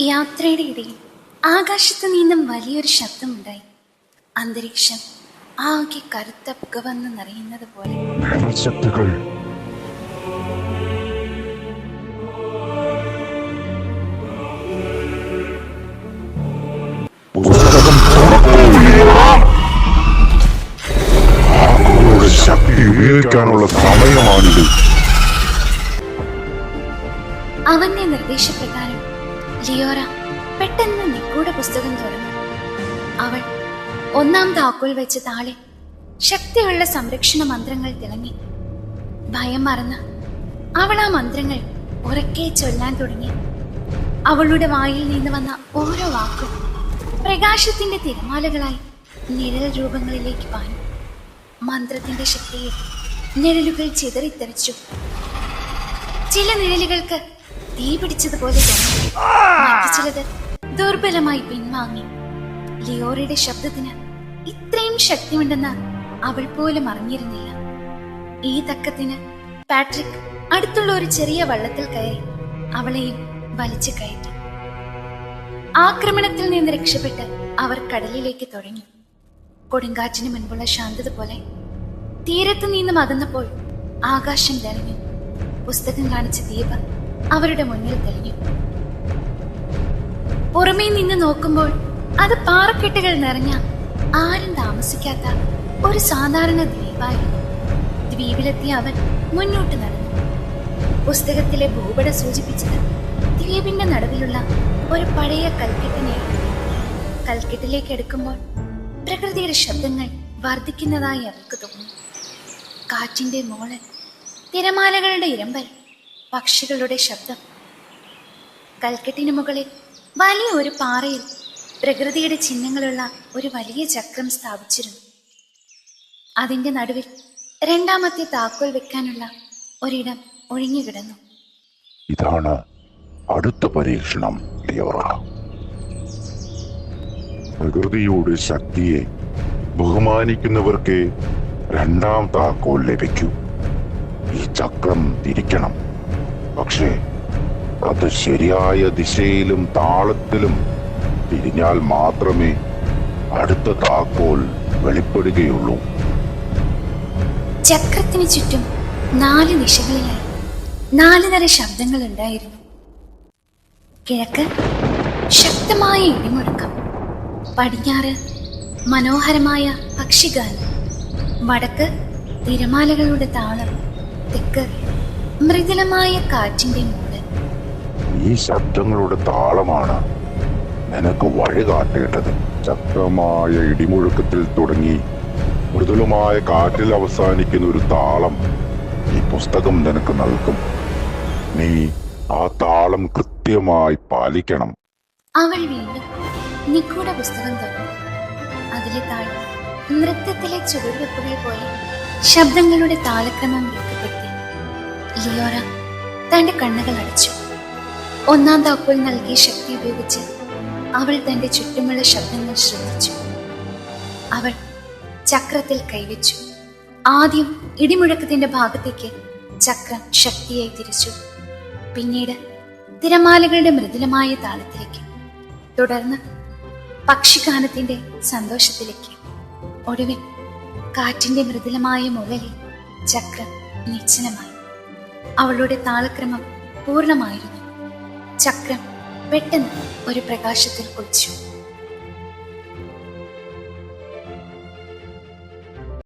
യാത്രയുടെ ഇടയിൽ ആകാശത്ത് നിന്നും വലിയൊരു ശബ്ദമുണ്ടായി. അന്തരീക്ഷം ആകെ കറുത്ത പുകവന്ന് നിറയുന്നത് പോലെ. ശക്തികൾ ശക്തി ഉപയോഗിക്കാനുള്ള സമയമാണിത്. അവന്റെ നിർദ്ദേശപ്രകാരം ലിയോറ പെട്ടെന്ന് നിഗൂഢ പുസ്തകം തുറന്നു. അവൾ ഒന്നാം താക്കോൽ വെച്ച് താളെ ശക്തിയുള്ള സംരക്ഷണ മന്ത്രങ്ങൾ തിളങ്ങി. ഭയം മറന്ന് അവൾ ആ മന്ത്രങ്ങൾ ഉറക്കെ ചൊല്ലാൻ തുടങ്ങി. അവളുടെ വായിൽ നിന്ന് വന്ന ഓരോ വാക്കും പ്രകാശത്തിന്റെ തിരമാലകളായി നിഴൽ രൂപങ്ങളിലേക്ക് പാഞ്ഞു. മന്ത്രത്തിന്റെ ശക്തിയിൽ നിഴലുകൾ ചിതറിത്തെറിച്ചു. ചില നിഴലുകൾക്ക് തീ പിടിച്ചതുപോലെ തോന്നി, മറ്റു ചിലത് ദുർബലമായി പിൻവാങ്ങി. ലിയോറയുടെ ശബ്ദത്തിന് ഇത്രയും ശക്തിയുണ്ടെന്ന് അവൾ പോലും അറിഞ്ഞിരുന്നില്ല. ഈ തക്കത്തിന് പാട്രിക് അടുത്തുള്ള ഒരു ചെറിയ വള്ളത്തിൽ കയറി അവളെയും വലിച്ചു കയറ്റി. ആക്രമണത്തിൽ നിന്ന് രക്ഷപ്പെട്ട് അവർ കടലിലേക്ക് തുടങ്ങി. കൊടുങ്കാറ്റിന് മുൻപുള്ള ശാന്തത പോലെ തീരത്ത് നിന്നും അകന്നപ്പോൾ ആകാശം തെളിഞ്ഞു. പുസ്തകം കാണിച്ച ദ്വീപ് അവരുടെ മുന്നിൽ തെളിഞ്ഞു. പുറമേ നിന്ന് നോക്കുമ്പോൾ അത് പാറക്കെട്ടുകൾ നിറഞ്ഞ ആരും താമസിക്കാത്ത ഒരു സാധാരണ ദ്വീപായിരുന്നു. ദ്വീപിലെത്തിയ അവൻ മുന്നോട്ട് നടന്നു. പുസ്തകത്തിലെ ഭൂപട സൂചിപ്പിച്ചത് ദ്വീപിന്റെ നടുവിലുള്ള ഒരു പഴയ കൽക്കെട്ടിനെയാണ്. കൽക്കെട്ടിലേക്ക് എടുക്കുമ്പോൾ പ്രകൃതിയുടെ ശബ്ദങ്ങൾ വർദ്ധിക്കുന്നതായി അവൾക്ക് തോന്നി. കാറ്റിന്റെ മോളൽ, തിരമാലകളുടെ ഇരമ്പൽ, പക്ഷികളുടെ ശബ്ദം. കൽക്കെട്ടിന് മുകളിൽ വലിയ ഒരു പാറയിൽ പ്രകൃതിയുടെ ചിഹ്നങ്ങളുള്ള ഒരു വലിയ ചക്രം സ്ഥാപിച്ചിരുന്നു. അതിന്റെ നടുവിൽ രണ്ടാമത്തെ താക്കോൽ വെക്കാനുള്ള ഒരിടം ഒഴിഞ്ഞുകിടന്നു. ഇതാണ് അടുത്ത പരീക്ഷണം ലിയോറ. പ്രകൃതിയുടെ ശക്തിയെ ബഹുമാനിക്കുന്നവർക്ക് രണ്ടാം താക്കോൽ ലഭിക്കൂ. ഈ ചക്രം തിരിക്കണം, പക്ഷേ അത് ശരിയായ ദിശയിലും താളത്തിലും തിരിഞ്ഞാൽ മാത്രമേ അടുത്ത താക്കോൽ വെളിപ്പെടുകയുള്ളൂ. ചക്രത്തിന് ചുറ്റും 4 ദിശകളിലായി 4 തര ശബ്ദങ്ങൾ ഉണ്ടായിരുന്നു. കിഴക്ക് ശക്തമായ ഇടിമുഴക്കം, പടിഞ്ഞാറ് മനോഹരമായ പക്ഷിഗാനം, വടക്ക് തിരമാലകളുടെ താളം, തെക്ക് മൃദുലമായ കാറ്റിന്റെ മൂടൽ. ഈ ശബ്ദങ്ങളുടെ താളമാണ് നിനക്ക് വഴി കാട്ടേണ്ടത്. ശക്തമായ ഇടിമുഴക്കത്തിൽ തുടങ്ങി മൃദുലമായ കാറ്റിൽ അവസാനിക്കുന്ന ഒരു താളം ഈ പുസ്തകം നിനക്ക് നൽകും. നീ ആ താളം കൃത്യമായി പാലിക്കണം. അവൾ വീണ്ടും നിഗൂഢ പുസ്തകം തുറന്നു. അതിലെ താഴെ നൃത്തത്തിലെ ചുവടുവെപ്പുകൾ പോലെ ശബ്ദങ്ങളുടെ താളക്രമം രേഖപ്പെടുത്തി. ലിയോറ തന്റെ കണ്ണുകൾ അടച്ചു. ഒന്നാം താക്കോൽ നൽകിയ ശക്തി ഉപയോഗിച്ച് അവൾ തന്റെ ചുറ്റുമുള്ള ശബ്ദങ്ങൾ ശ്രദ്ധിച്ചു. അവൾ ചക്രത്തിൽ കൈവച്ചു. ആദ്യം ഇടിമുഴക്കത്തിന്റെ ഭാഗത്തേക്ക് ചക്രം ശക്തിയായി തിരിച്ചു. പിന്നീട് തിരമാലകളുടെ മൃദുലമായ താളത്തിലേക്ക്, തുടർന്ന് പക്ഷിഗാനത്തിന്റെ സന്തോഷത്തിലേക്ക്, ഒടുവിൽ കാറ്റിന്റെ മൃദുലമായ മുഴലിൽ ചക്രം നിശ്ചലമായി. അവളുടെ താളക്രമം പൂർണ്ണമായിരുന്നു. ചക്രം പെട്ടെന്ന് ഒരു പ്രകാശത്തിൽ കുളിച്ചു.